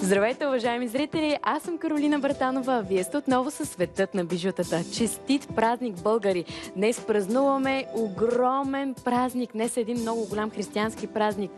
Здравейте, уважаеми зрители! Аз съм Каролина Братанова. Вие сте отново със Светът на бижутата. Честит празник, българи! Днес празнуваме огромен празник. Днес е един много голям християнски празник.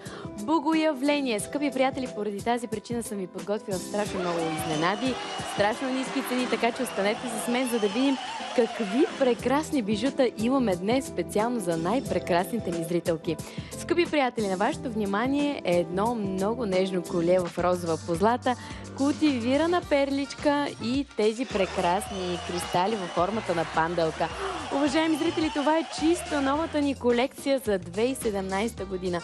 Богоявление! Скъпи приятели, поради тази причина съм ви подготвила страшно много изненади, страшно ниски цени, така че останете с мен, за да видим какви прекрасни бижута имаме днес специално за най-прекрасните ни зрителки. Скъпи приятели, на вашето внимание е едно много нежно коле в розова позлата, култивирана перличка и тези прекрасни кристали във формата на панделка. Уважаеми зрители, това е чисто новата ни колекция за 2017 година.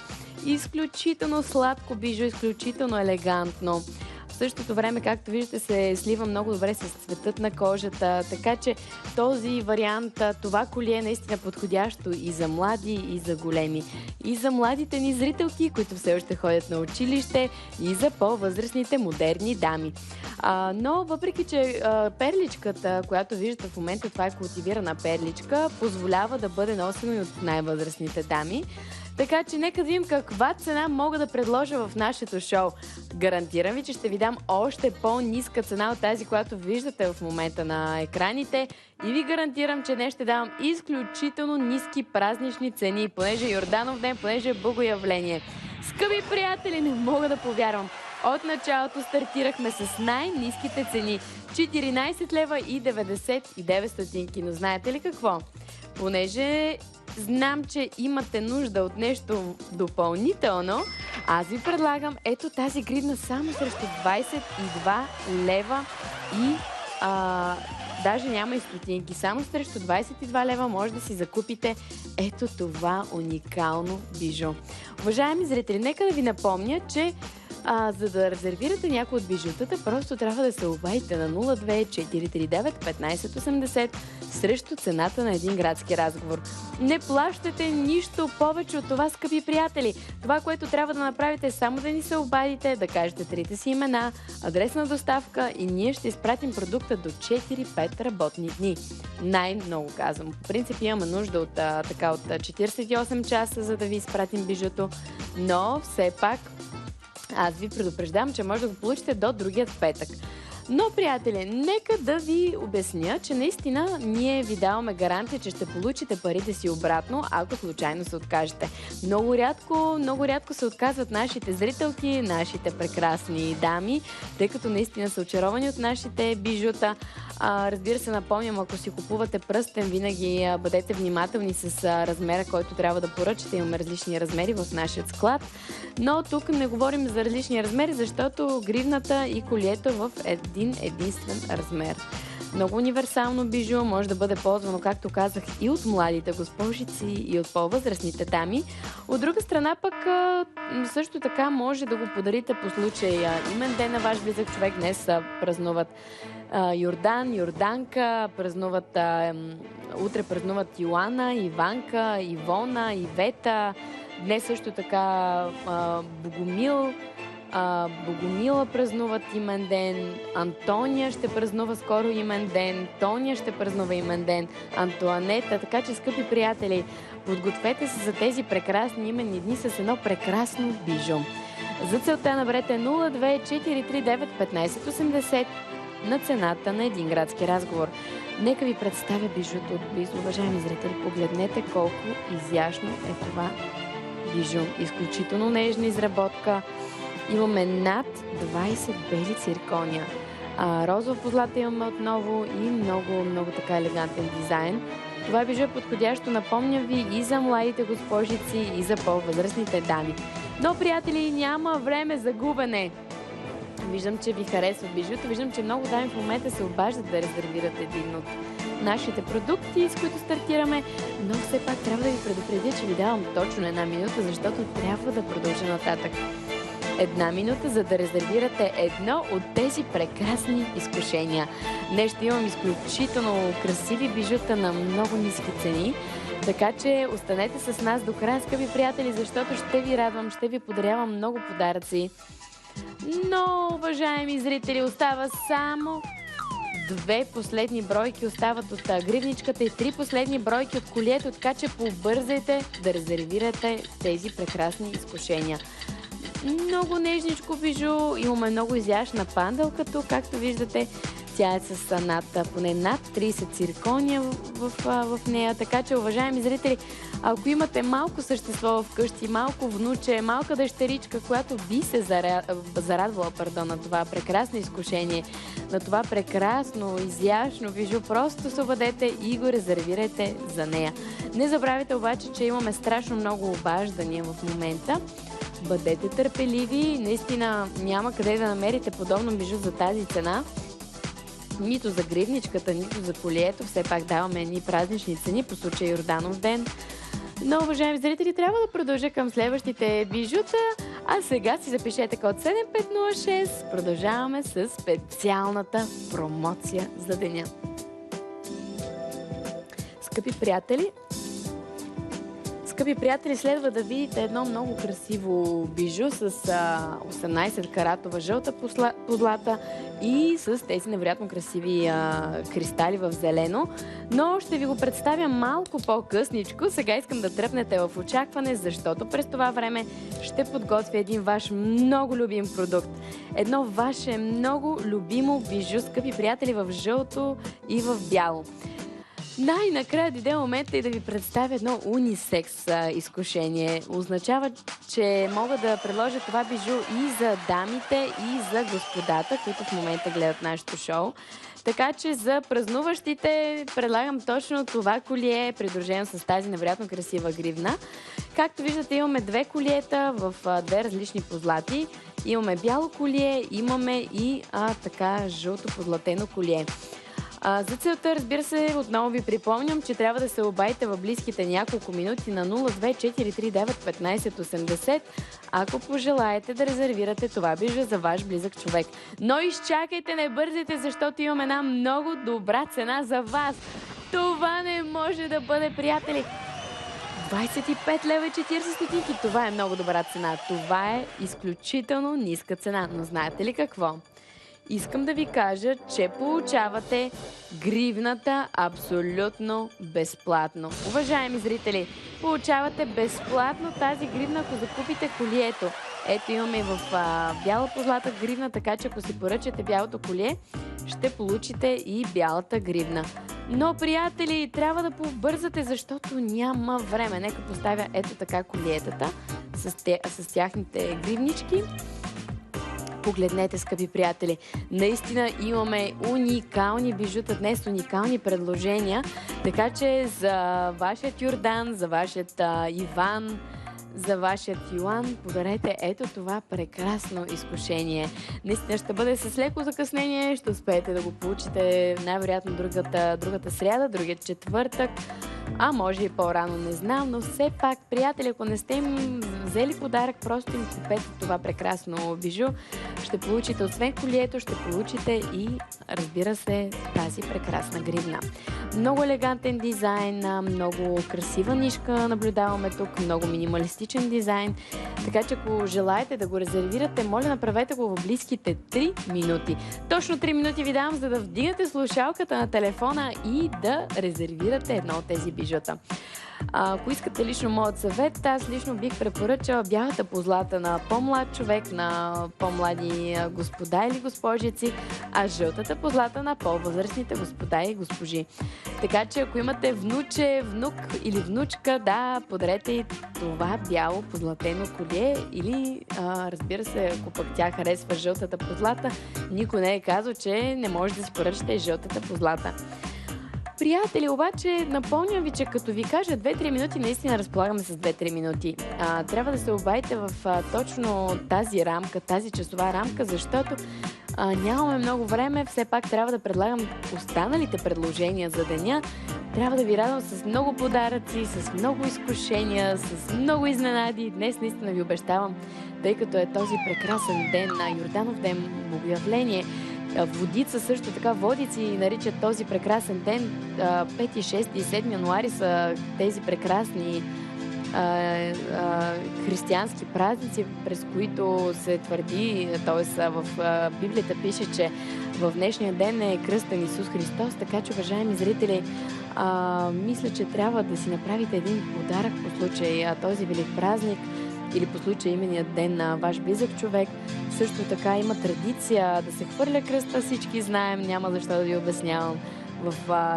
Изключително сладко бижу, изключително елегантно. В същото време, както виждате, се слива много добре с цветът на кожата, така че този вариант, това колие е наистина подходящо и за млади, и за големи. И за младите ни зрителки, които все още ходят на училище, и за по-възрастните модерни дами. Но въпреки, че перличката, която виждате в момента, това е култивирана перличка, позволява да бъде носено и от най-възрастните дами. Така че нека да видим каква цена мога да предложа в нашето шоу. Гарантирам ви, че ще ви дам още по-ниска цена от тази, която виждате в момента на екраните. И ви гарантирам, че днес ще давам изключително ниски празнични цени, понеже е Йорданов ден, понеже е богоявление. Скъпи приятели, не мога да повярвам. От началото стартирахме с най-ниските цени. 14 лева и 99 стотинки. Но знаете ли какво? Понеже знам, че имате нужда от нещо допълнително, аз ви предлагам ето тази гривна само срещу 22 лева и даже няма и стотинки. Само срещу 22 лева може да си закупите ето това уникално бижу. Уважаеми зрители, нека да ви напомня, че за да резервирате някои от бижутата, просто трябва да се обадите на 02-439-1580 срещу цената на един градски разговор. Не плащате нищо повече от това, скъпи приятели. Това, което трябва да направите, е само да ни се обадите, да кажете трите си имена, адрес на доставка и ние ще изпратим продукта до 4-5 работни дни. Най-много казвам. По принцип имаме нужда от 48 часа, за да ви изпратим бижуто, но все пак аз ви предупреждавам, че може да го получите до другият петък. Но, приятели, нека да ви обясня, че наистина ние ви даваме гаранция, че ще получите парите си обратно, ако случайно се откажете. Много рядко се отказват нашите зрителки, нашите прекрасни дами, тъй като наистина са очаровани от нашите бижута. Разбира се, напомням, ако си купувате пръстен, винаги бъдете внимателни с размера, който трябва да поръчате. Имаме различни размери в нашия склад. Но тук не говорим за различни размери, защото гривната и колието е в един единствен размер. Много универсално бижу, може да бъде ползвано, както казах, и от младите госпожици, и от по-възрастните дами. От друга страна пък също така може да го подарите по случай имен ден на ваш близък човек. Днес празнуват Йордан, Йорданка, утре празнуват Йоана, Иванка, Ивона, Ивета. Днес също така Богомила празнуват имен ден, Антония ще празнува скоро имен ден, Тоня ще празнува имен ден, Антуанета. Така че, скъпи приятели, подгответе се за тези прекрасни именни дни с едно прекрасно бижу. За целта наберете 02-439-1580 на цената на един градски разговор. Нека ви представя бижуто отблизо. Уважаеми зрители, погледнете колко изящно е това бижу. Изключително нежна изработка. Имаме над 20 бели циркония. Розова позлата имаме отново и много така елегантен дизайн. Това бижу е подходящо, напомням ви, и за младите госпожици, и за по-възрастните дами. Но, приятели, няма време за губене. Виждам, че ви харесва бижуто. Виждам, че много дами в момента се обаждат да резервират един от нашите продукти, с които стартираме. Но все пак трябва да ви предупредя, че ви давам точно една минута, защото трябва да продължа нататък. Една минута, за да резервирате едно от тези прекрасни изкушения. Днес ще имам изключително красиви бижута на много ниски цени, така че останете с нас до края, скъпи приятели, защото ще ви радвам, ще ви подарявам много подаръци. Но, уважаеми зрители, остава само 2 последни бройки остават от гривничката и 3 последни бройки от колието, така че побързайте да резервирате тези прекрасни изкушения. много нежничко бижу. Имаме много изящна панделката, както виждате. Тя е с поне над 30 циркония в нея. Така че, уважаеми зрители, ако имате малко същество вкъщи, малко внуче, малка дъщеричка, която би се зарадвала на това прекрасно изкушение, на това прекрасно, изящно бижу, просто се обадете и го резервирайте за нея. Не забравяйте обаче, че имаме страшно много обаждания в момента. Бъдете търпеливи, наистина няма къде да намерите подобно бижу за тази цена. Нито за гривничката, нито за колието. Все пак даваме едни празнични цени по случай Йорданов ден. Но, уважаеми зрители, трябва да продължа към следващите бижута. А сега си запишете код 7506. Продължаваме с специалната промоция за деня. Скъпи приятели, следва да видите едно много красиво бижу с 18 каратова жълта позлата и с тези невероятно красиви кристали в зелено. Но ще ви го представя малко по-късничко. Сега искам да тръпнете в очакване, защото през това време ще подготвя един ваш много любим продукт. Едно ваше много любимо бижу, скъпи приятели, в жълто и в бяло. Най-накрая дойде момента и да ви представя едно унисекс изкушение. Означава, че мога да предложа това бижу и за дамите, и за господата, които в момента гледат нашето шоу. Така че за празнуващите предлагам точно това колие, придружено с тази невероятно красива гривна. Както виждате, имаме две колиета в две различни позлати. Имаме бяло колие, имаме и така жълто позлатено колие. За целта, разбира се, отново ви припомням, че трябва да се обадите в близките няколко минути на 024391580, ако пожелаете да резервирате това бижу за ваш близък човек. Но изчакайте, не бързайте, защото имам една много добра цена за вас. Това не може да бъде, приятели. 25 лева и 40 стотинки. Това е много добра цена. Това е изключително ниска цена. Но знаете ли какво? Искам да ви кажа, че получавате гривната абсолютно безплатно. Уважаеми зрители, получавате безплатно тази гривна, ако закупите колието. Ето имаме и в бяла позлата гривна, така че ако си поръчате бялото колие, ще получите и бялата гривна. Но, приятели, трябва да побързате, защото няма време. Нека поставя ето така колиетата с тяхните гривнички. Погледнете, скъпи приятели. Наистина имаме уникални бижута днес, уникални предложения. Така че за вашият Йордан, за вашият Иван, за вашият Йоан, подарете ето това прекрасно изкушение. Наистина ще бъде с леко закъснение, ще успеете да го получите най-вероятно другата сряда, другия четвъртък, а може и по-рано, не знам, но все пак, приятели, ако не сте им взели подарък, просто им купете това прекрасно бижу. Ще получите освен колието, ще получите и, разбира се, тази прекрасна гривна. Много елегантен дизайн, много красива нишка наблюдаваме тук, много минималистичен дизайн. Така че ако желаете да го резервирате, моля, направете го в близките 3 минути. Точно 3 минути ви давам, за да вдигнете слушалката на телефона и да резервирате едно от тези бижута. Ако искате лично моят съвет, аз лично бих препоръчала бялата позлата на по-млад човек, на по-млади господа или госпожици, а жълтата позлата на по-възрастните господа и госпожи. Така че ако имате внуче, внук или внучка, да, подарете и това бяло позлатено колие или, разбира се, ако пък тя харесва жълтата позлата, никой не е казал, че не може да си поръчате жълтата позлата. Приятели, обаче, напомням ви, че като ви кажа 2-3 минути, наистина разполагаме с 2-3 минути. Трябва да се обадите в точно тази рамка, тази часова рамка, защото нямаме много време. Все пак трябва да предлагам останалите предложения за деня. Трябва да ви радвам с много подаръци, с много изкушения, с много изненади. Днес наистина ви обещавам, тъй като е този прекрасен ден на Йорданов ден, Богоявление. Водица също така, Водици наричат този прекрасен ден. 5, 6 и 7 януари са тези прекрасни християнски празници, през които се твърди, т.е. в Библията пише, че в днешния ден е кръстен Исус Христос, така че, уважаеми зрители, мисля, че трябва да си направите един подарък по случай този велик празник. или по случай имения ден на ваш близък човек. Също така има традиция да се хвърля кръста, всички знаем, няма защо да ви обяснявам. В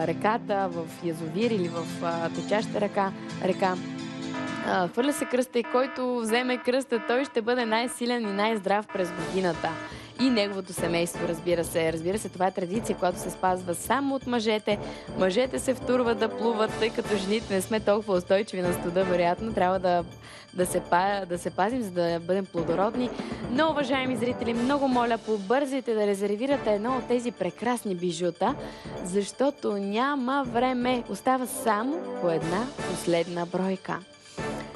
реката, в язовир или в течаща река. Хвърля се кръста и който вземе кръста, той ще бъде най-силен и най-здрав през годината. И неговото семейство, разбира се. Разбира се, това е традиция, която се спазва само от мъжете. Мъжете се втурват да плуват, тъй като жените не сме толкова устойчиви на студа, вероятно. Трябва да се пазим, за да бъдем плодородни. Но, уважаеми зрители, много моля, побързайте да резервирате едно от тези прекрасни бижута, защото няма време. Остава само по една последна бройка.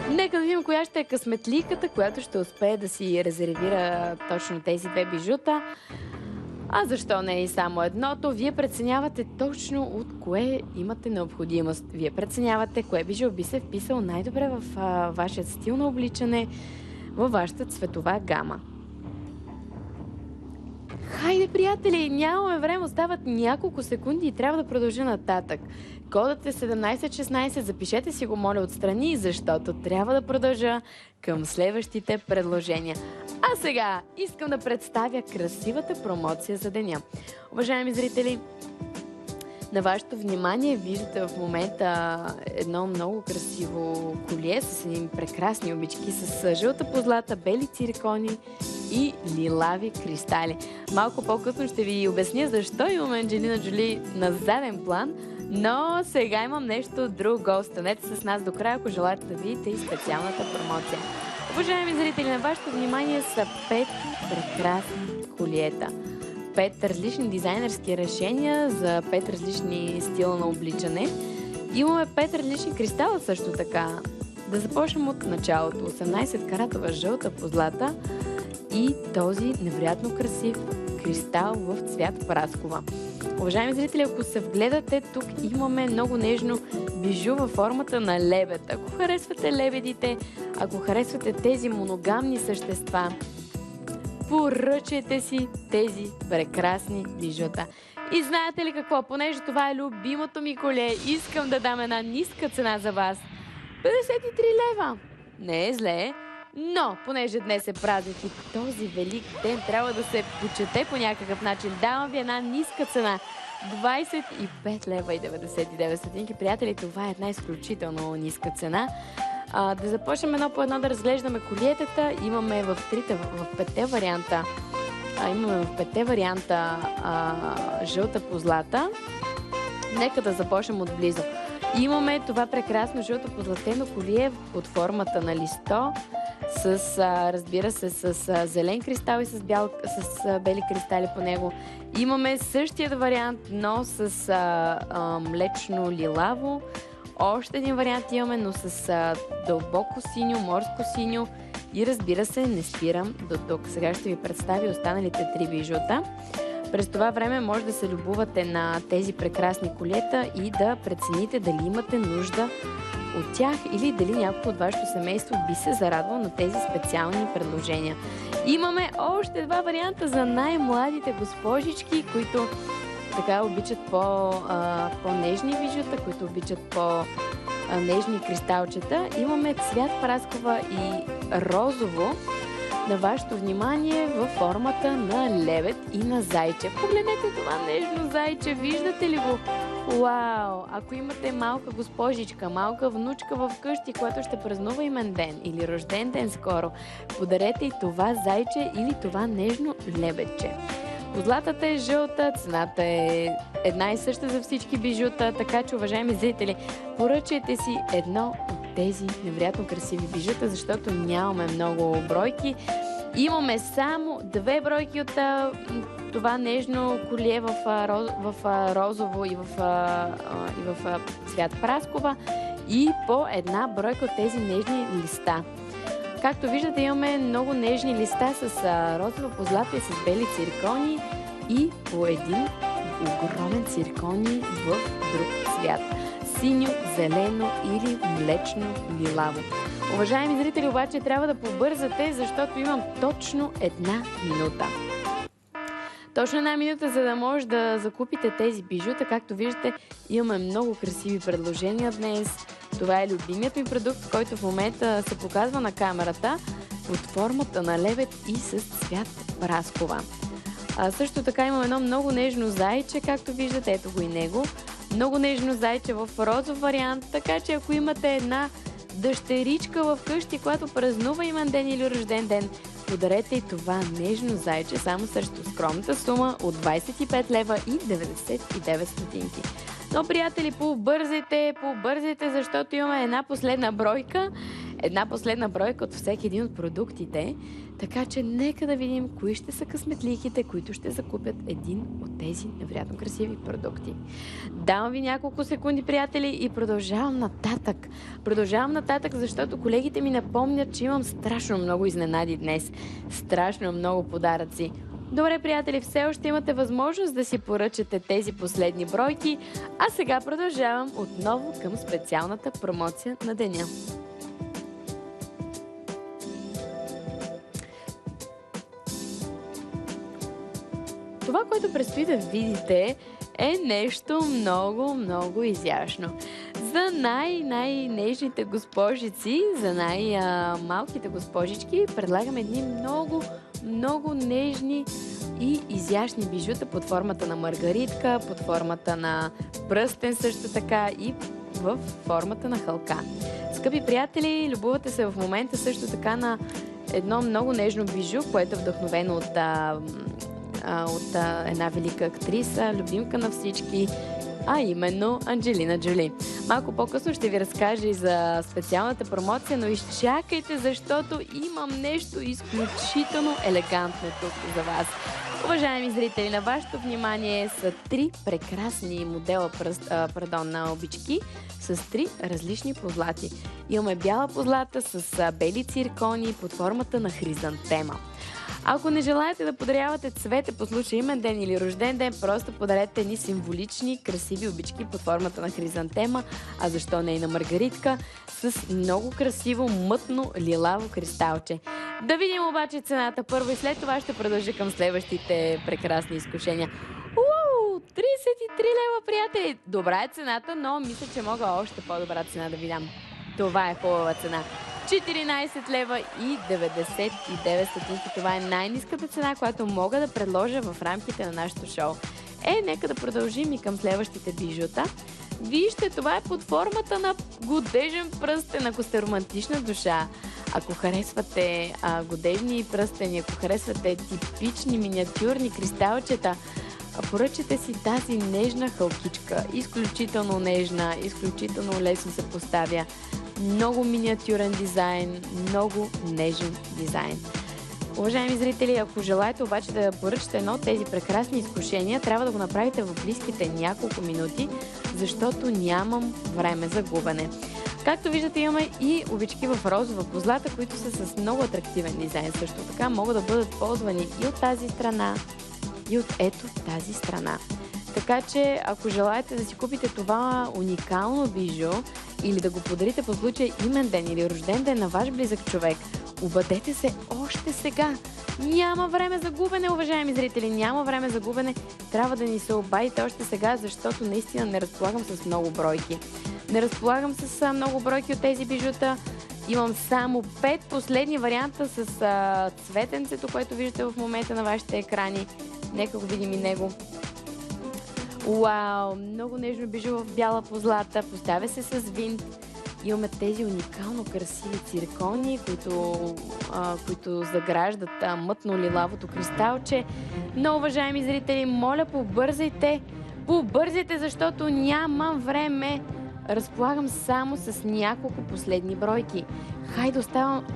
Нека да видим коя ще е късметлийката, която ще успее да си резервира точно тези две бижута. А защо не и само едното? Вие преценявате точно от кое имате необходимост. Вие преценявате кое бижу би се вписал най-добре в вашия стил на обличане, във вашата цветова гама. Хайде, приятели, нямаме време, остават няколко секунди и трябва да продължа нататък. Кодът е 1716, запишете си го, моля, отстрани, защото трябва да продължа към следващите предложения. А сега искам да представя красивата промоция за деня. Уважаеми зрители, на вашето внимание виждате в момента едно много красиво колие с едни прекрасни обички с жълта позлата, бели циркони и лилави кристали. Малко по-късно ще ви обясня защо имаме Анджелина Джоли на заден план, но сега имам нещо друго. Останете с нас до края, ако желаете да видите и специалната промоция. Уважаеми зрители, на вашето внимание са 5 прекрасни колиета. 5 различни дизайнерски решения за 5 различни стила на обличане. Имаме 5 различни кристала също така. Да започнем от началото. 18 каратова жълта позлата и този невероятно красив кристал в цвят праскова. Уважаеми зрители, ако се вгледате, тук имаме много нежно бижу във формата на лебед. Ако харесвате лебедите, ако харесвате тези моногамни същества, поръчайте си тези прекрасни бижута. И знаете ли какво? Понеже това е любимото ми коле, искам да дам една ниска цена за вас. 53 лева. Не е зле, но понеже днес е празник и този велик ден трябва да се почете по някакъв начин, давам ви една ниска цена. 25 лева и 99 стотинки. Приятели, това е една изключително ниска цена. Да започнем едно по едно да разглеждаме колиетата. Имаме в 5 варианта. Имаме в 5 варианта жълта позлата. Нека да започнем отблизо. Имаме това прекрасно жълто позлатено колие под формата на листо, разбира се, с зелен кристал и с бели кристали по него. Имаме същият вариант, но с млечно лилаво. Още един вариант имаме, но с дълбоко синьо, морско синьо и разбира се, не спирам до тук. Сега ще ви представя останалите 3 бижута. През това време може да се любувате на тези прекрасни колета и да прецените дали имате нужда от тях или дали някой от вашето семейство би се зарадвал на тези специални предложения. Имаме още 2 варианта за най-младите госпожички, които така обичат по-нежни бижута, които обичат по-нежни кристалчета. Имаме цвят праскова и розово на вашето внимание във формата на лебед и на зайче. Погледнете това нежно зайче, виждате ли го? Вау! Ако имате малка госпожичка, малка внучка в къщи, която ще празнува имен ден или рожден ден скоро, подарете и това зайче или това нежно лебедче. Позлатата е жълта, цената е една и съща за всички бижута, така че, уважаеми зрители, поръчайте си едно от тези невероятно красиви бижута, защото нямаме много бройки. Имаме само 2 бройки от това нежно колие в розово и в цвят праскова и по една бройка от тези нежни листа. Както виждате, имаме много нежни листа с розова позлата и с бели циркони и по един огромен циркони в друг цвят. Синьо, зелено или млечно лилаво. Уважаеми зрители, обаче трябва да побързате, защото имам точно 1 минута. Точно 1 минута, за да може да закупите тези бижута. Както виждате, имаме много красиви предложения днес. Това е любимият ми продукт, който в момента се показва на камерата под формата на лебед и с цвят праскова. Също така имам едно много нежно зайче, както виждате, ето го и него. Много нежно зайче в розов вариант, така че ако имате една дъщеричка в къщи, която празнува имен ден или рожден ден, подарете и това нежно зайче само срещу скромната сума от 25 лева и 99 стотинки. Но, приятели, побързайте, защото имаме една последна бройка от всеки един от продуктите. Така че нека да видим кои ще са късметлийките, които ще закупят един от тези невероятно красиви продукти. Давам ви няколко секунди, приятели, и продължавам нататък, защото колегите ми напомнят, че имам страшно много изненади днес. Страшно много подаръци. Добре, приятели, все още имате възможност да си поръчате тези последни бройки, а сега продължавам отново към специалната промоция на деня. Това, което предстои да видите, е нещо много изящно. За най-нежните госпожици, за най-малките госпожички предлагам едни много нежни и изящни бижута под формата на маргаритка, под формата на пръстен също така и в формата на халка. Скъпи приятели, любувате се в момента също така на едно много нежно бижу, което е вдъхновено от една велика актриса, любимка на всички, а именно Анджелина Джоли. Малко по-късно ще ви разкажа и за специалната промоция, но изчакайте, защото имам нещо изключително елегантно тук за вас. Уважаеми зрители, на вашето внимание са 3 прекрасни модела на обички с 3 различни позлати. Имаме бяла позлата с бели циркони под формата на хризантема. Ако не желаете да подарявате цвете по случай имен ден или рожден ден, просто подарете ни символични, красиви обички под формата на хризантема, а защо не и на маргаритка, с много красиво мътно лилаво кристалче. Да видим обаче цената първо и след това ще продължа към следващите прекрасни изкушения. 33 лева, приятели! Добра е цената, но мисля, че мога още по-добра цена да ви дам. Това е хубава цена. 14 лева и 99 стотинки. Това е най-ниската цена, която мога да предложа в рамките на нашото шоу. Нека да продължим и към следващите бижута. Вижте, това е под формата на годежен пръстен, ако сте романтична душа. Ако харесвате годежни пръстени, ако харесвате типични миниатюрни кристалчета, поръчате си тази нежна халкичка. Изключително нежна, изключително лесно се поставя. Много миниатюрен дизайн, много нежен дизайн. Уважаеми зрители, ако желаете обаче да поръчате едно от тези прекрасни изкушения, трябва да го направите в близките няколко минути, защото нямам време за губене. Както виждате, имаме и обички в розова позлата, които са с много атрактивен дизайн. Също така могат да бъдат ползвани и от тази страна, и от ето тази страна. Така че, ако желаете да си купите това уникално бижу или да го подарите по случай имен ден или рожден ден на ваш близък човек, обадете се още сега. Няма време за губене, уважаеми зрители, няма време за губене. Трябва да ни се обадите още сега, защото наистина не разполагам с много бройки. Не разполагам с много бройки от тези бижута. Имам само 5 последни варианта с цветенцето, което виждате в момента на вашите екрани. Нека го видим и него. Вау! Много нежно бижу в бяла позлата. Поставя се с винт. Имаме тези уникално красиви циркони, които заграждат мътно-лилавото кристалче. Но, уважаеми зрители, моля, побързайте! Побързайте, защото нямам време. Разполагам само с няколко последни бройки. Хайде,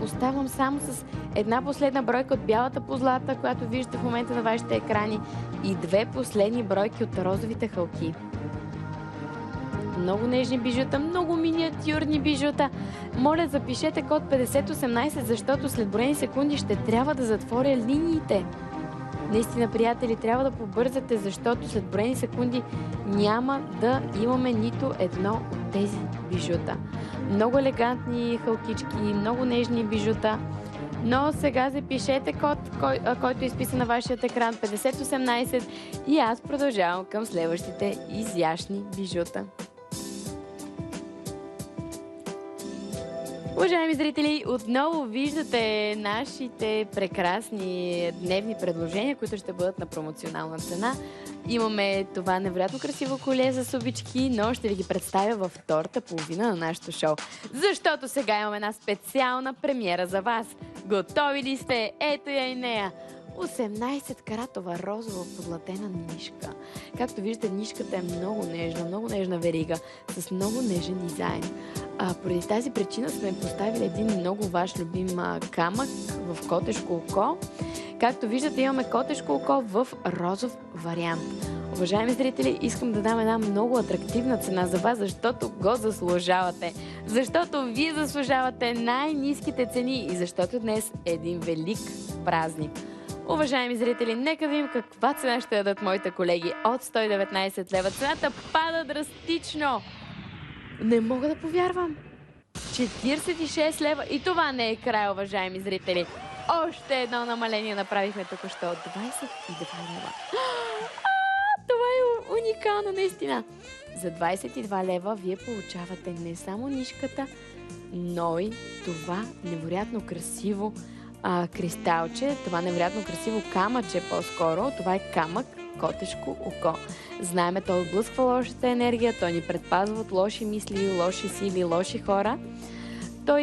оставам само с една последна бройка от бялата позлата, която виждате в момента на вашите екрани, и 2 последни бройки от розовите халки. Много нежни бижута, много миниатюрни бижута. Моля, запишете код 5018, защото след броени секунди ще трябва да затворя линиите. Наистина, приятели, трябва да побързате, защото след броени секунди няма да имаме нито едно от тези бижута. Много елегантни халкички, много нежни бижута. Но сега запишете код, който е изписан на вашия екран 5018, и аз продължавам към следващите изящни бижута. Уважаеми зрители, отново виждате нашите прекрасни дневни предложения, които ще бъдат на промоционална цена. Имаме това невероятно красиво коле за субички, но ще ви ги представя във втората половина на нашето шоу. Защото сега имаме една специална премиера за вас. Готови ли сте? Ето я и нея. 18-каратова розова подлатена нишка. Както виждате, нишката е много нежна верига, с много нежен дизайн. Поради тази причина сме поставили един много ваш любим камък в котешко око. Както виждате, имаме котешко око в розов вариант. Уважаеми зрители, искам да дам една много атрактивна цена за вас, защото го заслужавате. Защото вие заслужавате най-ниските цени и защото днес е един велик празник. Уважаеми зрители, нека видим каква цена ще дадат моите колеги. От 119 лева цената пада драстично. Не мога да повярвам. 46 лева. И това не е край, уважаеми зрители. Още едно намаление направихме току-що. 22 лева. Това е уникално, наистина. За 22 лева вие получавате не само нишката, но и това невероятно красиво кристалче, това невероятно красиво камъче по-скоро. Това е камък котешко око. Знаеме, той отблъсква лошата енергия, той ни предпазва от лоши мисли, лоши сили, лоши хора. Той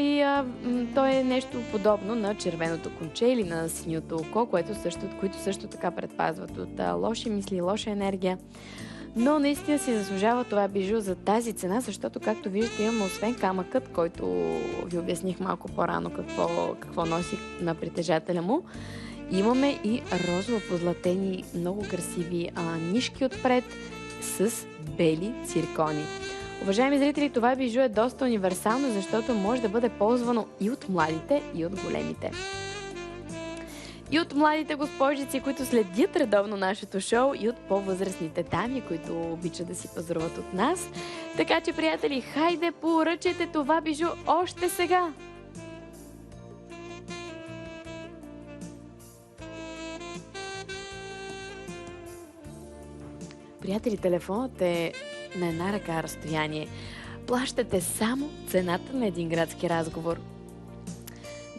е нещо подобно на червеното конче или на синьото око, които също така предпазват от лоши мисли, лоша енергия. Но наистина си заслужава това бижу за тази цена, защото, както виждате, имаме освен камъкът, който ви обясних малко по-рано какво носи на притежателя му, имаме и розово позлатени, много красиви нишки отпред с бели циркони. Уважаеми зрители, това бижу е доста универсално, защото може да бъде ползвано и от младите, и от големите. И от младите госпожици, които следят редовно нашето шоу, и от по-възрастните дами, които обичат да си пазаруват от нас. Така че, приятели, хайде поръчайте това бижу още сега! Приятели, телефонът е на една ръка разстояние. Плащате само цената на един градски разговор.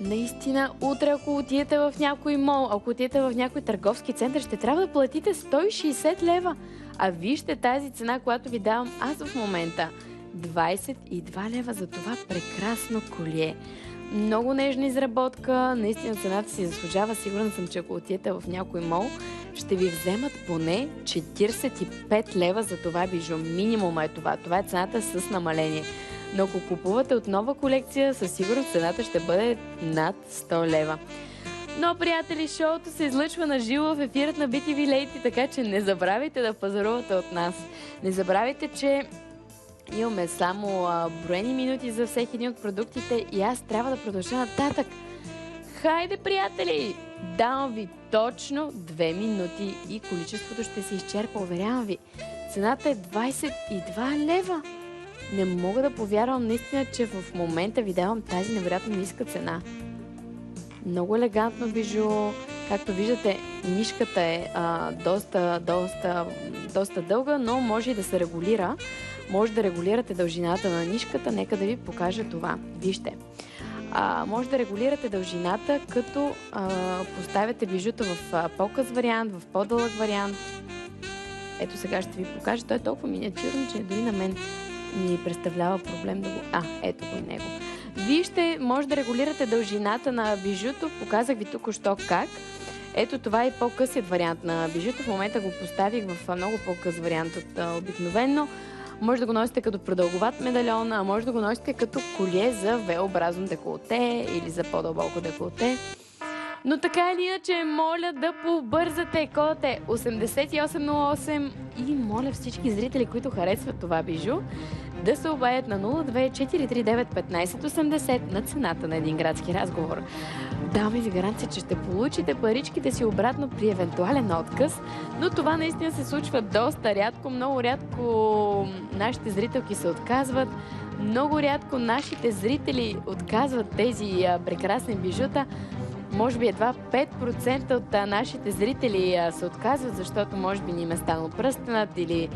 Наистина, утре, ако отидете в някой мол, ако отидете в някой търговски център, ще трябва да платите 160 лева. А вижте тази цена, която ви давам аз в момента. 22 лева за това прекрасно колие. Много нежна изработка, наистина цената си заслужава. Сигурен съм, че ако отидете в някой мол, ще ви вземат поне 45 лева за това бижу. Минимума е това. Това е цената с намаление. Но ако купувате от нова колекция, със сигурност цената ще бъде над 100 лева. Но, приятели, шоуто се излъчва на живо в ефирът на BTV Lady, така че не забравяйте да пазарувате от нас. Не забравяйте, че имаме само броени минути за всеки един от продуктите и аз трябва да продължа нататък. Хайде, приятели! Давам ви точно 2 минути и количеството ще се изчерпа, уверявам ви. Цената е 22 лева. Не мога да повярвам наистина, че в момента ви давам тази невероятно ниска цена. Много елегантно бижу. Както виждате, нишката е доста дълга, но може и да се регулира. Може да регулирате дължината на нишката. Нека да ви покажа това. Вижте. Може да регулирате дължината, като поставяте бижута в по-къс вариант, в по-дълъг вариант. Ето сега ще ви покажа. Той е толкова миниатюрно, че дори на мен ми представлява проблем да го... ето го и него. Вижте, може да регулирате дължината на бижуто. Показах ви току-що как. Ето това е по-късият вариант на бижуто. В момента го поставих в много по-къс вариант от обикновено. Може да го носите като продълговат медальон, а може да го носите като колие за V-образно деколте или за по-дълбоко деколте. Но така или иначе, моля да побързате. Кодът е 8808 и моля всички зрители, които харесват това бижу, да се обадят на 024391580 на цената на един градски разговор. Давам ви гаранция, че ще получите паричките си обратно при евентуален отказ, но това наистина се случва доста рядко. Много рядко нашите зрителки се отказват. Много рядко нашите зрители отказват тези прекрасни бижута. Може би едва 5% от нашите зрители се отказват, защото може би не им е станал пръстенът или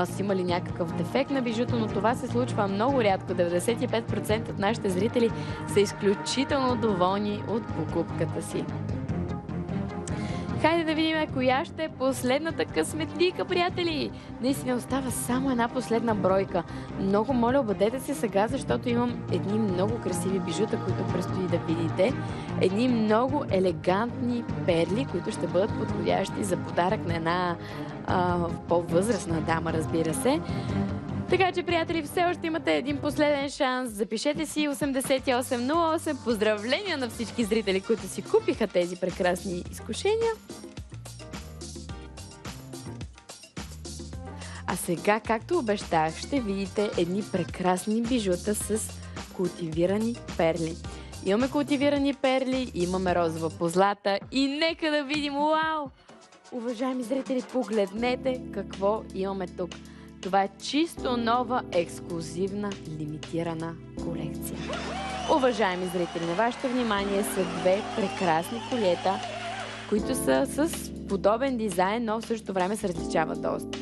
са имали някакъв дефект на бижуто, но това се случва много рядко. 95% от нашите зрители са изключително доволни от покупката си. Хайде да видим коя ще е последната късметлика, приятели! Наистина остава само една последна бройка. Много моля, обадете се сега, защото имам едни много красиви бижута, които предстои да видите. Едни много елегантни перли, които ще бъдат подходящи за подарък на една по-възрастна дама, разбира се. Така че, приятели, все още имате един последен шанс. Запишете си 8808. Поздравления на всички зрители, които си купиха тези прекрасни изкушения. А сега, както обещах, ще видите едни прекрасни бижута с култивирани перли. Имаме култивирани перли, имаме розова позлата и нека да видим, вау! Уважаеми зрители, погледнете какво имаме тук. Това е чисто нова, ексклюзивна, лимитирана колекция. Уважаеми зрители, на вашето внимание са две прекрасни колета, които са с подобен дизайн, но в същото време се различават доста.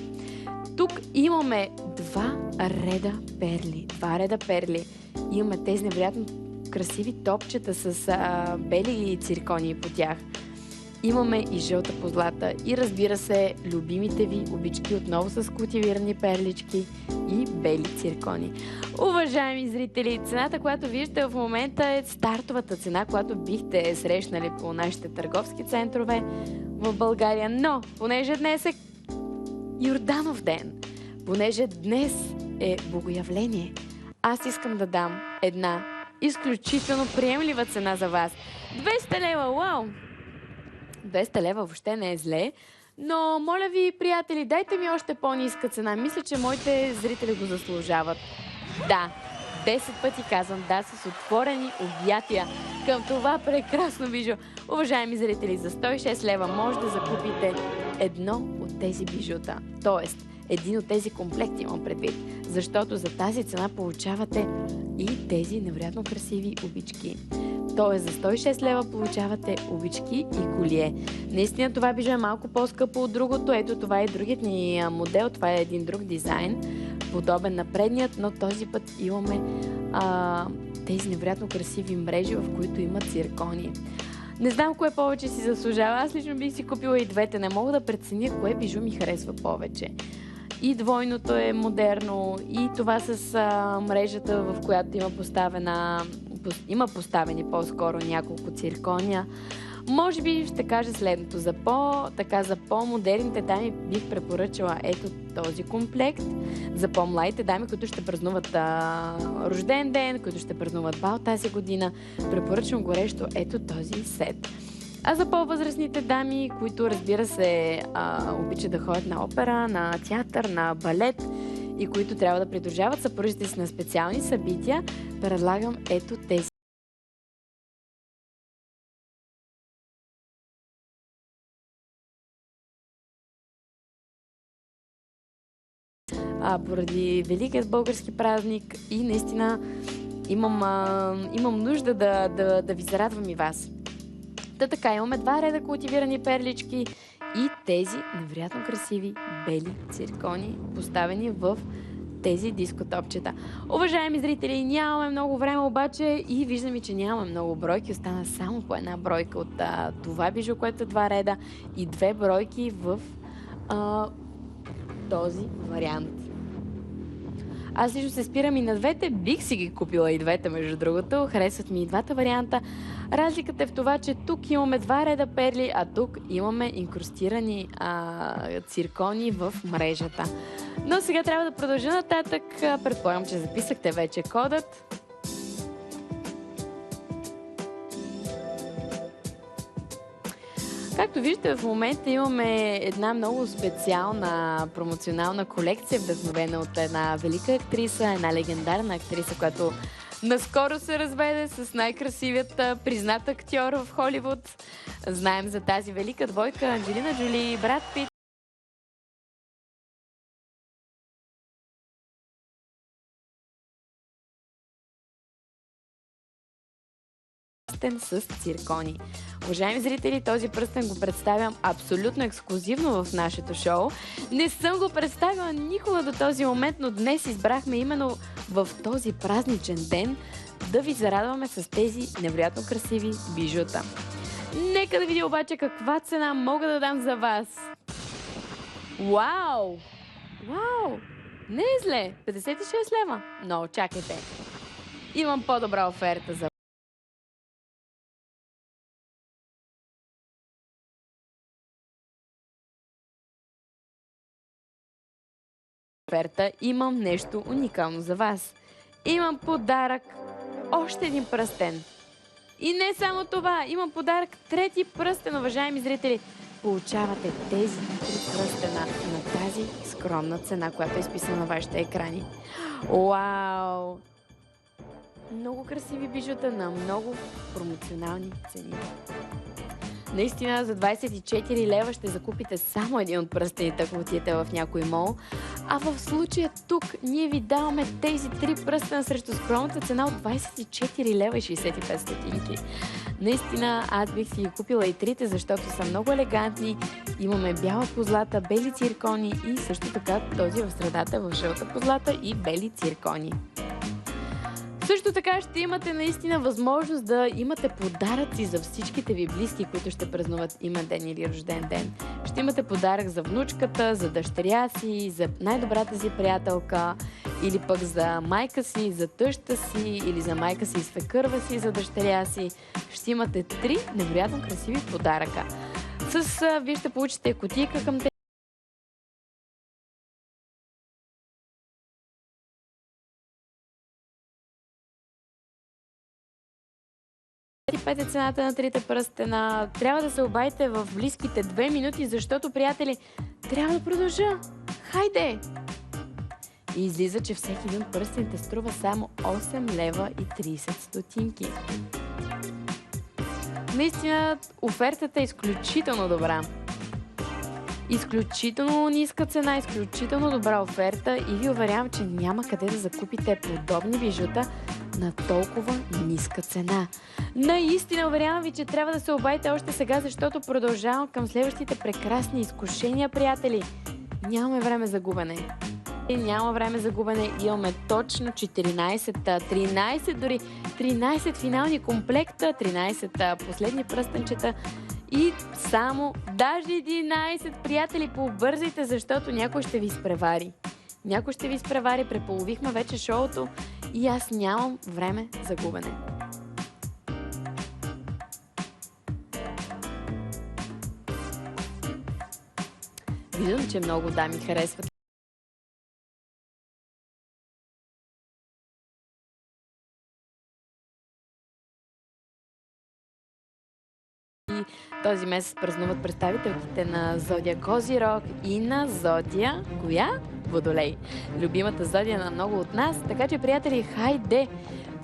Тук имаме два реда перли. Имаме тези невероятно красиви топчета с бели цирконии по тях. Имаме и жълта позлата и, разбира се, любимите ви обички отново с култивирани перлички и бели циркони. Уважаеми зрители, цената, която виждате в момента, е стартовата цена, която бихте срещнали по нашите търговски центрове в България. Но, понеже днес е Йорданов ден, понеже днес е богоявление, аз искам да дам една изключително приемлива цена за вас. 200 лева, вау! 200 лева въобще не е зле, но моля ви, приятели, дайте ми още по-ниска цена. Мисля, че моите зрители го заслужават. Да, 10 пъти казвам да, с отворени обятия към това прекрасно бижу. Уважаеми зрители, за 106 лева може да закупите едно от тези бижута. Тоест, един от тези комплекти имам предвид. Защото за тази цена получавате и тези невероятно красиви обички. Тоест за 106 лева получавате обички и колие. Наистина това бижу е малко по-скъпо от другото. Ето това е другият ни модел. Това е един друг дизайн, подобен на предният, но този път имаме тези невероятно красиви мрежи, в които има циркони. Не знам кое повече си заслужава. Аз лично бих си купила и двете. Не мога да преценя кое бижу ми харесва повече. И двойното е модерно, и това с мрежата, в която има поставени по-скоро няколко циркония. Може би ще кажа следното. За по-модерните дами бих препоръчала ето този комплект. За по-младите дами, които ще празнуват рожден ден, които ще празнуват бал тази година, препоръчвам горещо ето този сет. А за по-възрастните дами, които, разбира се, обичат да ходят на опера, на театър, на балет и които трябва да придружават съпружите си на специални събития, предлагам ето тези. Поради великият български празник и наистина имам нужда да ви зарадвам и вас. Та така, имаме два реда култивирани перлички и тези невероятно красиви бели циркони, поставени в тези дискотопчета. Уважаеми зрители, нямаме много време обаче и виждаме, че нямаме много бройки. Остана само по една бройка от това бижу, което е два реда, и две бройки в този вариант. Аз лично се спирам и на двете. Бих си ги купила и двете, между другото. Харесват ми и двата варианта. Разликата е в това, че тук имаме два реда перли, а тук имаме инкрустирани циркони в мрежата. Но сега трябва да продължа нататък. Предполагам, че записахте вече кодът. Както виждате, в момента имаме една много специална промоционална колекция, вдъхновена от една велика актриса, една легендарна актриса, която наскоро се разведе с най-красивият признат актьор в Холивуд. Знаем за тази велика двойка Анджелина Джоли и Брад Пит. С циркони. Уважаеми зрители, този пръстен го представям абсолютно ексклюзивно в нашето шоу. Не съм го представила никога до този момент, но днес избрахме именно в този празничен ден да ви зарадваме с тези невероятно красиви бижута. Нека да видя обаче каква цена мога да дам за вас. Вау! Вау! Не е зле! 56 лева. Но чакайте. Имам по-добра оферта за оферта. Имам нещо уникално за вас. Имам подарък. Още един пръстен. И не само това. Имам подарък. Трети пръстен, уважаеми зрители. Получавате тези 3 пръстена на тази скромна цена, която е изписана на вашите екрани. Вау! Много красиви бижута на много промоционални цени. Наистина за 24 лева ще закупите само един от пръстените, ако отидете в някой мол. А в случая тук ние ви даваме тези 3 пръстена срещу скромната цена от 24 лева и 65 стотинки. Наистина аз бих си ги купила и трите, защото са много елегантни. Имаме бяла позлата, бели циркони и също така този в средата в жълта позлата и бели циркони. Също така ще имате наистина възможност да имате подаръци за всичките ви близки, които ще празнуват имен ден или рожден ден. Ще имате подарък за внучката, за дъщеря си, за най-добрата си приятелка, или пък за майка си, за тъща си, или за майка си и свекърва си, за дъщеря си. Ще имате 3 невероятно красиви подаръка. Вие ще получите кутийка към те. 5 е цената на 3 пръстена. Трябва да се обадите в близките 2 минути, защото, приятели, трябва да продължа. Хайде! И излиза, че всеки един от пръстените струва само 8 лева и 30 стотинки. Наистина, офертата е изключително добра. Изключително ниска цена, изключително добра оферта и ви уверявам, че няма къде да закупите подобни бижута на толкова ниска цена. Наистина, уверявам ви, че трябва да се обадите още сега, защото продължавам към следващите прекрасни изкушения, приятели. Нямаме време за губене. Няма време за губене. Имаме точно 13 дори 13 финални комплекта, 13 последни пръстенчета и само даже 11, приятели, побързайте, защото някой ще ви изпревари. Някой ще ви изпревари, преполовихме вече шоуто и аз нямам време за губене. Виждам, че много дами харесват. Този месец празнуват представителките на зодия Козирог и на зодия, коя? Водолей. Любимата зодия на много от нас. Така че, приятели, хайде,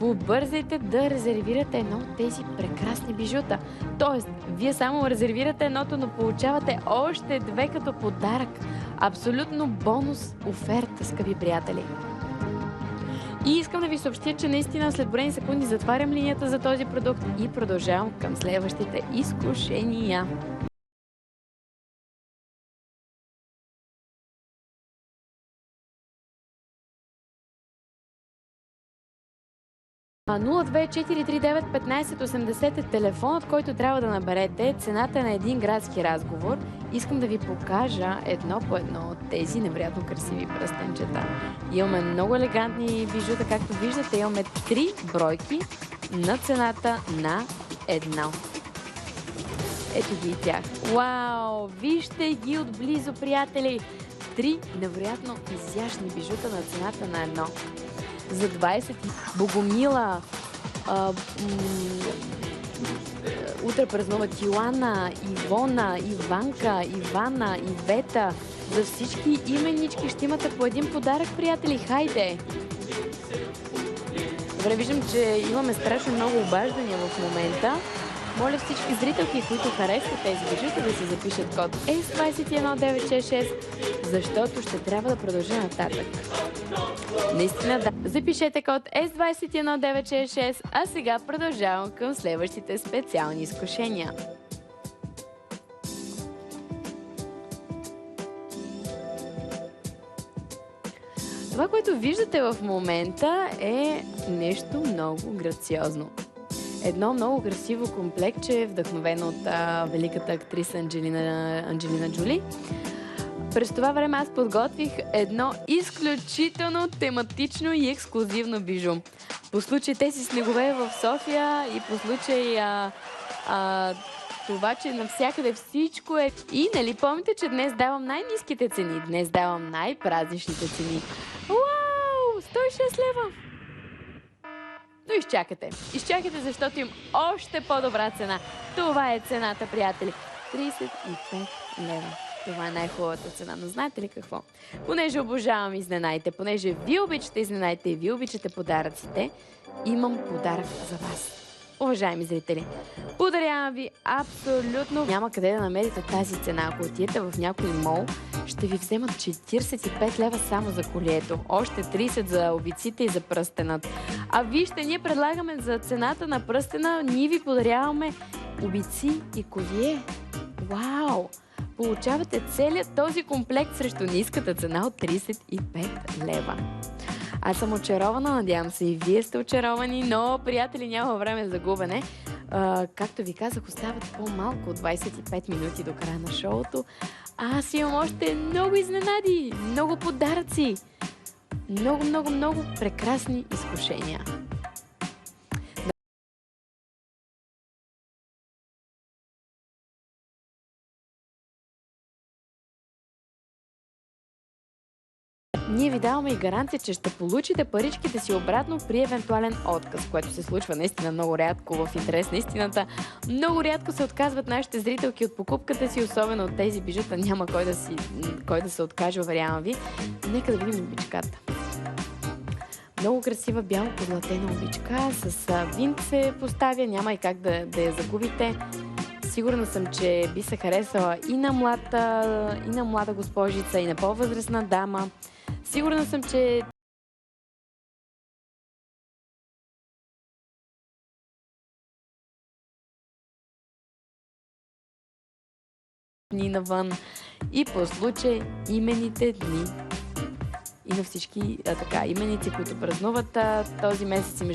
побързайте да резервирате едно от тези прекрасни бижута. Тоест, вие само резервирате едното, но получавате още 2 като подарък. Абсолютно бонус оферта, скъпи приятели. И искам да ви съобщя, че наистина след броени секунди затварям линията за този продукт и продължавам към следващите изкушения. А 024391580 е телефонът, който трябва да наберете. Цената е на един градски разговор. Искам да ви покажа едно по едно от тези невероятно красиви пръстенчета. Имаме много елегантни бижута, както виждате. Имаме 3 бройки на цената на едно. Ето ги и тях. Вау! Вижте ги отблизо, приятели! 3 невероятно изящни бижута на цената на едно. За 20 Богомила, утре празнуват Йоана, Ивона, Иванка, Ивана, Ивета. За всички именички ще имате по един подарък, приятели. Хайде! Добре, виждам, че имаме страшно много обаждания в момента. Моля всички зрителки, които харесват тези бижута, да си запишат код S21966, защото ще трябва да продължа нататък. Наистина да. Запишете код S21966, а сега продължавам към следващите специални изкушения. Това, което виждате в момента, е нещо много грациозно. Едно много красиво комплектче, вдъхновено от великата актриса Анджелина Джоли. През това време аз подготвих едно изключително тематично и ексклузивно бижу. По случай тези снегове в София и по случай това, че навсякъде всичко е... И нали помните, че днес давам най-ниските цени, днес давам най-празничните цени. Уау! 106 лева! Но изчакайте. Изчакайте, защото им още по-добра цена. Това е цената, приятели. 35 лева. Това е най-хубавата цена. Но знаете ли какво? Понеже обожавам изненадите, понеже вие обичате изненадите и вие обичате подаръците, имам подарък за вас. Уважаеми зрители, подарявам ви абсолютно няма къде да намерите тази цена. Ако отидете в някой мол, ще ви вземат 45 лева само за колието. Още 30 за обиците и за пръстенът. А вижте, ние предлагаме за цената на пръстена, ние ви подаряваме обици и колие. Вау! Получавате целият този комплект срещу ниската цена от 35 лева. Аз съм очарована, надявам се и вие сте очаровани, но, приятели, няма време за губене. Както ви казах, остават по-малко от 25 минути до края на шоуто. Аз имам още много изненади, много подаръци, много прекрасни изкушения. Ние ви даваме и гаранция, че ще получите паричките си обратно при евентуален отказ, което се случва наистина много рядко в интерес на истината. Много рядко се отказват нашите зрителки от покупката си, особено от тези бижута. Няма кой да се откаже, уверявам ви. Нека да видим обичката. Много красива бяло подлатена обичка, с винт се поставя, няма и как да я загубите. Сигурна съм, че би се харесала и на млада госпожица, и на по-възрастна дама. Сигурна съм, че навън и по случай имените дни. И на всички именици, които празнуват този месец, им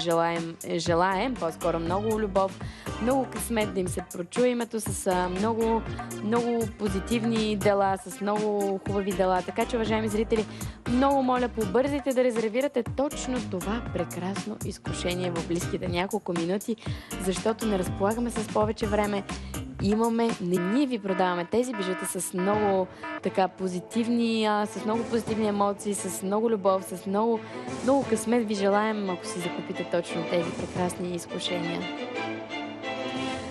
желаем по-скоро много любов, много късмет, да им се прочуе името с много позитивни дела, с много хубави дела. Така че, уважаеми зрители, много моля, побързайте да резервирате точно това прекрасно изкушение в близките няколко минути, защото не разполагаме с повече време. Ние ви продаваме тези бижута с много позитивни емоции, с много любов, с много късмет ви желаем, ако си закупите точно тези прекрасни изкушения.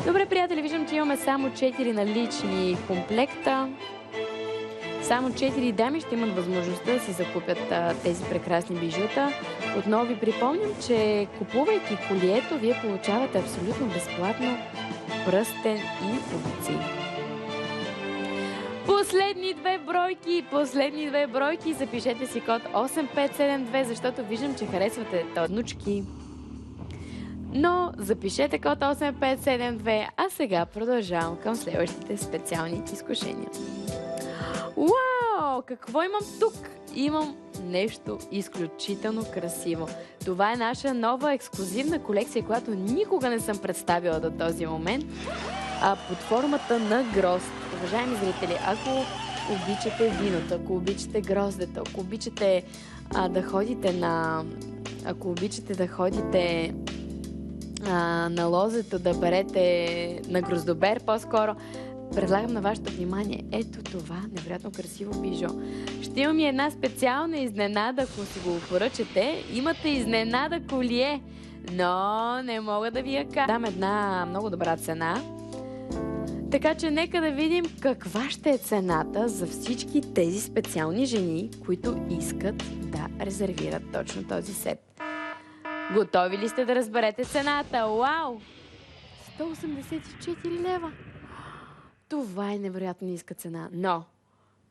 Добре, приятели, виждам, че имаме само 4 налични комплекта. Само 4 дами ще имат възможността да си закупят тези прекрасни бижута. Отново ви припомням, че купувайки колието, вие получавате абсолютно безплатно пръстен и обици. Последни две бройки. Запишете си код 8572, защото виждам, че харесвате внучки. Но запишете код 8572, а сега продължавам към следващите специални изкушения. Вау! Какво имам тук? Имам нещо изключително красиво. Това е наша нова ексклузивна колекция, която никога не съм представила до този момент, под формата на грозд. Уважаеми зрители, ако обичате виното, ако обичате гроздето, ако обичате да ходите на лозето, да берете на гроздобер по-скоро, предлагам на вашето внимание ето това невероятно красиво бижу. Ще имам и една специална изненада, ако си го поръчате. Имате изненада колие, но не мога да ви я кажа. Дам една много добра цена. Така че нека да видим каква ще е цената за всички тези специални жени, които искат да резервират точно този сет. Готови ли сте да разберете цената? Вау! 184 лева. Това е невероятно ниска цена. Но,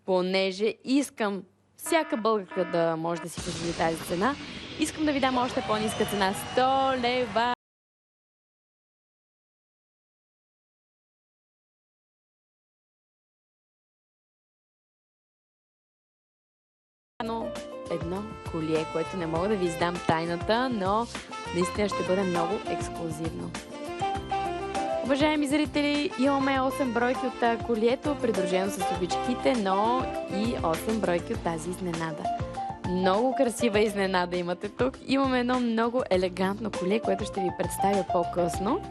понеже искам всяка българка да може да си позволи тази цена, искам да ви дам още по-ниска цена. 100 лева! Едно колие, което не мога да ви издам тайната, но наистина ще бъде много ексклузивно. Уважаеми зрители, имаме 8 бройки от колието, придружено с обичките, но и 8 бройки от тази изненада. Много красива изненада имате тук. Имаме едно много елегантно колие, което ще ви представя по-късно.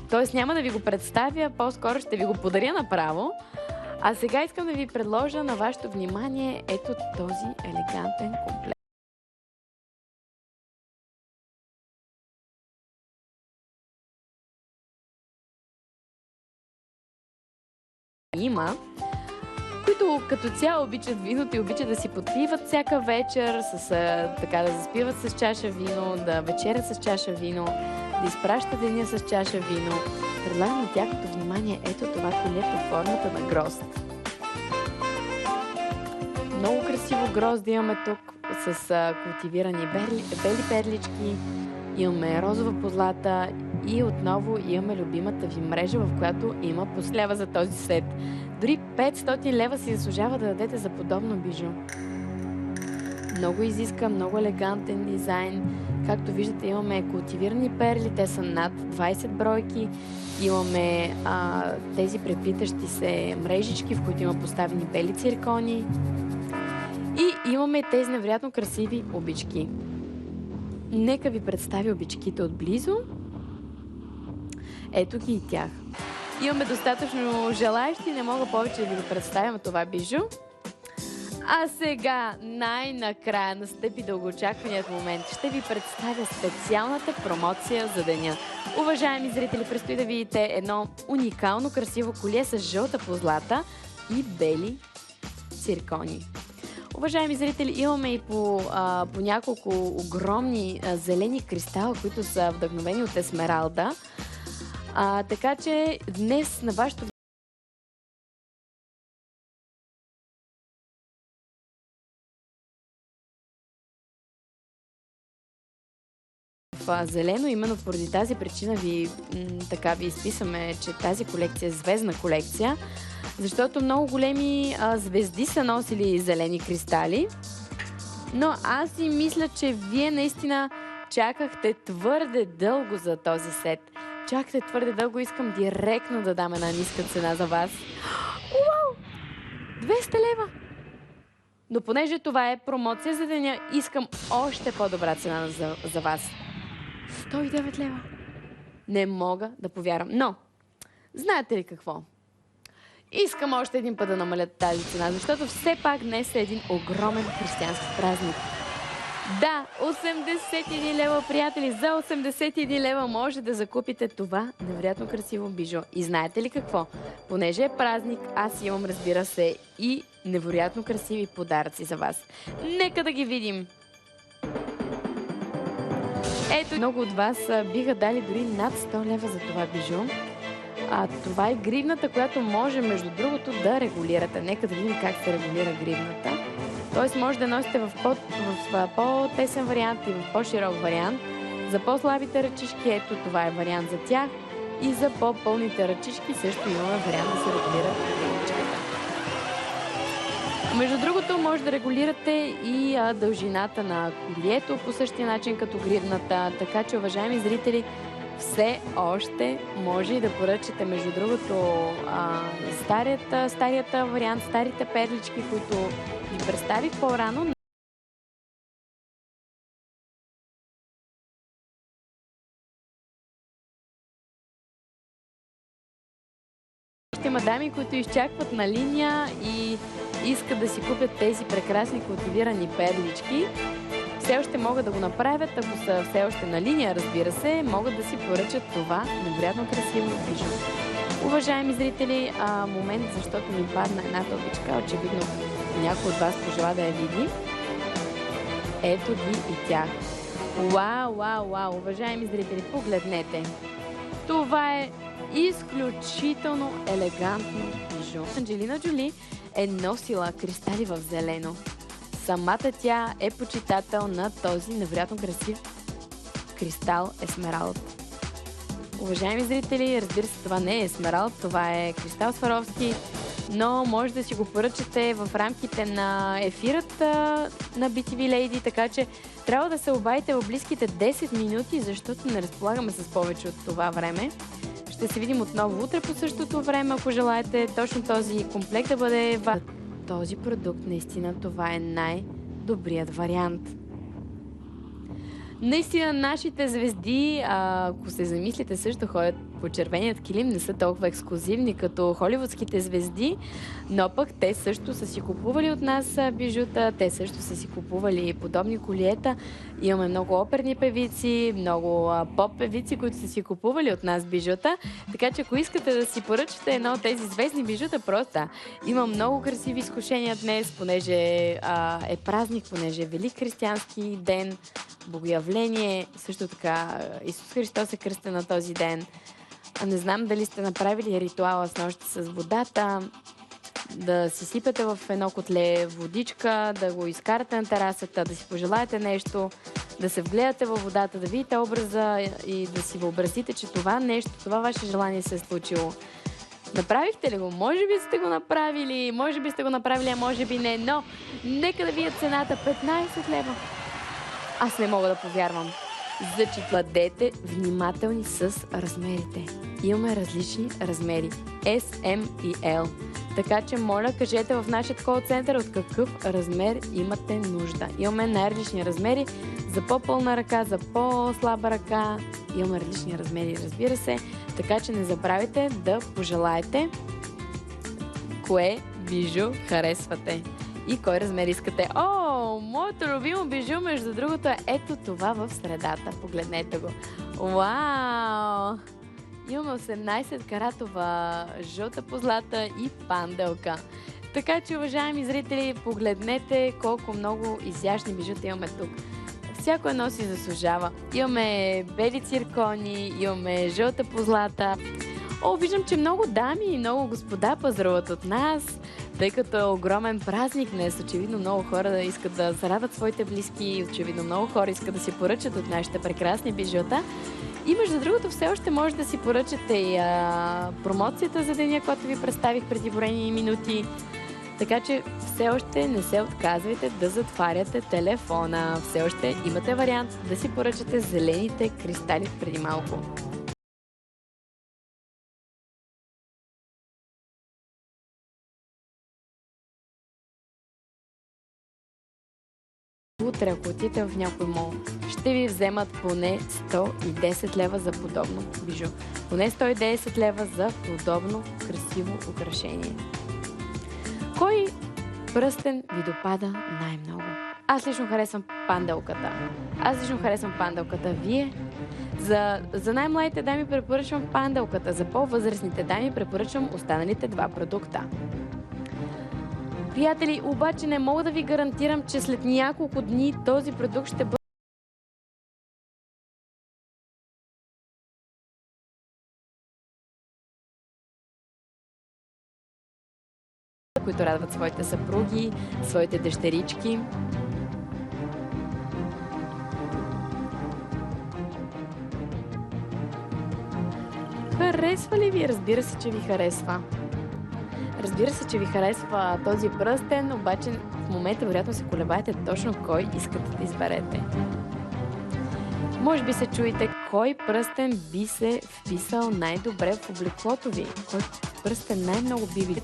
Тоест няма да ви го представя, по-скоро ще ви го подаря направо. А сега искам да ви предложа на вашето внимание ето този елегантен комплект. Има, които като цяло обичат виното и обичат да си подпиват всяка вечер, така да заспиват с чаша вино, да вечерят с чаша вино, да изпращат деня с чаша вино. Предлагам на тяхното внимание ето това коле под формата на грозд. Много красиво грозд имаме тук с култивирани бели перлички, имаме розова позлата и отново имаме любимата ви мрежа, в която има послява за този сет. Дори 500 лева си заслужава да дадете за подобно бижу. Много изискан, много елегантен дизайн. Както виждате, имаме култивирани перли, те са над 20 бройки. Имаме тези преплитащи се мрежички, в които има поставени бели циркони. И имаме тези невероятно красиви обички. Нека ви представя обичките отблизо. Ето ги и тях. Имаме достатъчно желаещи, не мога повече да ви го представям това бижу. А сега най-накрая настъпи дългоочакваният момент. Ще ви представя специалната промоция за деня. Уважаеми зрители, предстои да видите едно уникално красиво колие с жълта позлата и бели циркони. Уважаеми зрители, имаме и по няколко огромни зелени кристала, които са вдъхновени от есмералда. Така че днес на вашето зелено, именно поради тази причина ви изписваме, че тази колекция е звездна колекция, защото много големи звезди са носили зелени кристали, но аз си мисля, че вие наистина чакахте твърде дълго за този сет. Чакате твърде дълго, искам директно да дам една ниска цена за вас. Уау! 200 лева! Но понеже това е промоция за деня, искам още по-добра цена за вас. 109 лева. Не мога да повярвам. Но, знаете ли какво? Искам още един път да намаля тази цена, защото все пак днес е един огромен християнски празник. Да, 81 лева, приятели, за 81 лева може да закупите това невероятно красиво бижу. И знаете ли какво? Понеже е празник, аз имам, разбира се, и невероятно красиви подаръци за вас. Нека да ги видим! Ето, много от вас биха дали дори над 100 лева за това бижу. Това е гривната, която може, между другото, да регулирате. Нека да видим как се регулира гривната. Тоест може да носите в по-тесен вариант и в по-широк вариант. За по-слабите ръчички, ето това е вариант за тях. И за по-пълните ръчички също имаме вариант да се регулира гривничката. Между другото, може да регулирате и дължината на колието по същия начин като гривната. Така че, уважаеми зрители, все още може и да поръчате, между другото, старията вариант, старите перлички, които ви представих по-рано. Ще има дами, които изчакват на линия и искат да си купят тези прекрасни култивирани перлички. Все още могат да го направят, ако са все още на линия, разбира се, могат да си поръчат това невероятно красиво бижу. Уважаеми зрители, момент, защото ми падна една тълбичка, очевидно някой от вас пожела да я види. Ето ги и тях. Вау, вау, вау! Уважаеми зрители, погледнете! Това е изключително елегантно бижу. Анджелина Джоли е носила кристали в зелено. Самата тя е почитател на този невероятно красив кристал есмералд. Уважаеми зрители, разбира се, това не е есмералд, това е кристал Сваровски, но може да си го поръчате в рамките на ефирът на BTV Lady, така че трябва да се обадите в близките 10 минути, защото не разполагаме с повече от това време. Ще се видим отново утре по същото време, ако желаете точно този комплект да бъде този продукт. Наистина това е най-добрият вариант. Наистина нашите звезди, ако се замислите, също ходят по червеният килим, не са толкова ексклузивни като холивудските звезди, но пък те също са си купували от нас бижута, те също са си купували подобни колиета. Имаме много оперни певици, много поп-певици, които са си купували от нас бижута, така че ако искате да си поръчате едно от тези звездни бижута, просто има много красиви изкушения днес, понеже е празник, понеже е Велик християнски ден, богоявление, също така Исус Христос е кръстен на този ден. Не знам дали сте направили ритуала с нощта с водата, да си сипете в едно котле водичка, да го изкарате на терасата, да си пожелаете нещо, да се вгледате във водата, да видите образа и да си въобразите, че това нещо, това ваше желание се е случило. Направихте ли го? Може би сте го направили, а може би не, но нека да видя цената 15 лева. Аз не мога да повярвам. Бъдете внимателни с размерите. Имаме различни размери. S, M и L. Така че, моля, кажете в нашия кол-център от какъв размер имате нужда. Имаме най-различни размери за по-пълна ръка, за по-слаба ръка. Имаме различни размери, разбира се. Така че не забравяйте да пожелаете кое бижу харесвате и кой размер искате. О, моето любимо бижу, между другото, е ето това в средата. Погледнете го. Вау! Имаме 18 каратова жълта позлата и панделка. Така че, уважаеми зрители, погледнете колко много изящни бижута имаме тук. Всяко едно си заслужава. Имаме бели циркони, имаме жълта позлата. О, виждам, че много дами и много господа пазаруват от нас, тъй като е огромен празник днес. Очевидно много хора искат да зарадват своите близки, очевидно много хора искат да си поръчат от нашите прекрасни бижута. И между другото, все още може да си поръчате и промоцията за деня, която ви представих преди броени минути. Така че все още не се отказвайте да затваряте телефона. Все още имате вариант да си поръчате зелените кристали преди малко. Утре, ако отидете в някой мол, ще ви вземат поне 110 лева за подобно бижу. Поне 110 лева за подобно красиво украшение. Кой пръстен ви допада най-много? Аз лично харесвам панделката. Вие? За най-младите дами препоръчвам панделката. За по-възрастните дами препоръчвам останалите два продукта. Приятели, обаче не мога да ви гарантирам, че след няколко дни този продукт ще бъде които радват своите съпруги, своите дъщерички. Харесва ли ви? Разбира се, че ви харесва. Разбира се, че ви харесва този пръстен, обаче в момента вероятно се колебаете точно кой искате да изберете. Може би се чуете кой пръстен би се вписал най-добре в облеклото ви. Кой пръстен най-много би ви.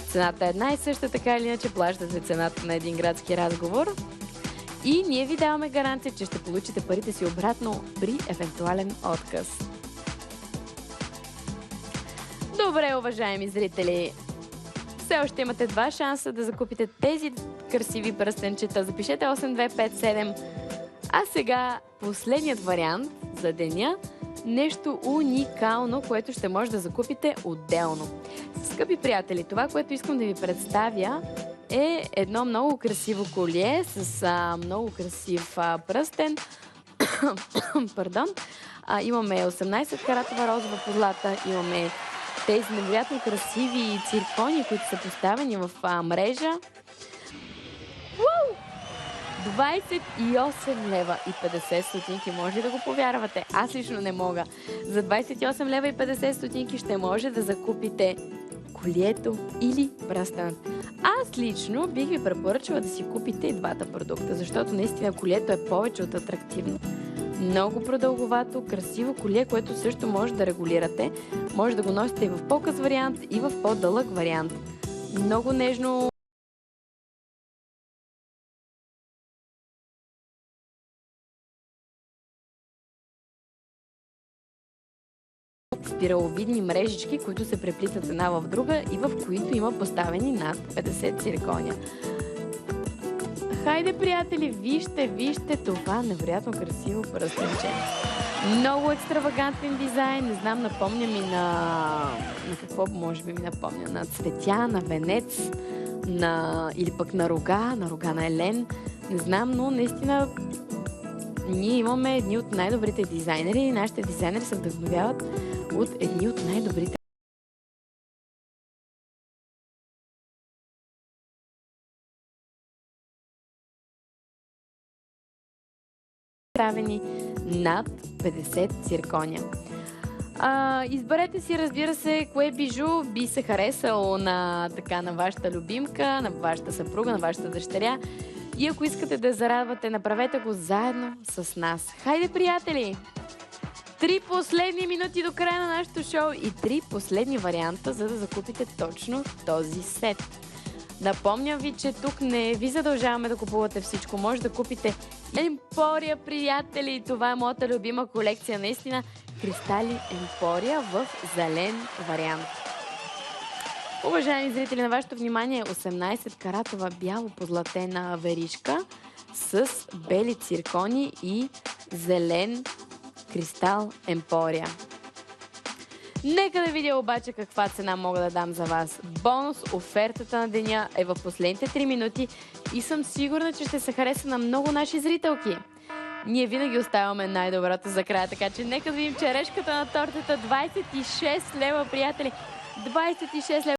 Цената е една и съща, така или иначе плащате цената на един градски разговор. И ние ви даваме гаранция, че ще получите парите си обратно при евентуален отказ. Добре, уважаеми зрители, все още имате два шанса да закупите тези красиви пръстенчета. Запишете 8257. А сега последният вариант за деня. Нещо уникално, което ще може да закупите отделно. Скъпи приятели, това, което искам да ви представя е едно много красиво колие с много красив пръстен. Пардон. Имаме 18 каратова розова позлата, имаме тези невероятно красиви циркони, които са поставени в мрежа. 28 лева и 50 стотинки. Може ли да го повярвате? Аз лично не мога. За 28 лева и 50 стотинки ще може да закупите колието или пръстенът. Аз лично бих ви препоръчала да си купите и двата продукта, защото наистина колието е повече от атрактивно. Много продълговато, красиво колие, което също може да регулирате. Може да го носите и в по-къс вариант, и в по-дълъг вариант. Много нежно спираловидни мрежички, които се преплитат една в друга и в които има поставени над 50 цирконя. Хайде, приятели, вижте това невероятно красиво пръстенче. Много екстравагантен дизайн, не знам, напомня ми на какво може би ми напомня, на цветя, на венец, или пък на рога на Елен, не знам, но наистина ние имаме едни от най-добрите дизайнери и нашите дизайнери се вдъхновяват от едни от най-добрите правени над 50 цирконя. Изберете си, разбира се, кое бижу би се харесало на вашата любимка, на вашата съпруга, на вашата дъщеря. И ако искате да зарадвате, направете го заедно с нас. Хайде, приятели! 3 последни минути до края на нашето шоу и 3 последни варианта, за да закупите точно този сет. Напомням ви, че тук не ви задължаваме да купувате всичко. Може да купите Емпория, приятели. Това е моята любима колекция. Наистина, кристали Емпория в зелен вариант. Уважаеми зрители, на вашето внимание 18 каратова бяло позлатена веришка с бели циркони и зелен кристал Емпория. Нека да видя обаче каква цена мога да дам за вас. Бонус офертата на деня е в последните 3 минути и съм сигурна, че ще се хареса на много наши зрителки. Ние винаги оставяме най-доброто за края, така че нека да видим черешката на тортата. 26 лева, приятели. 26 лева.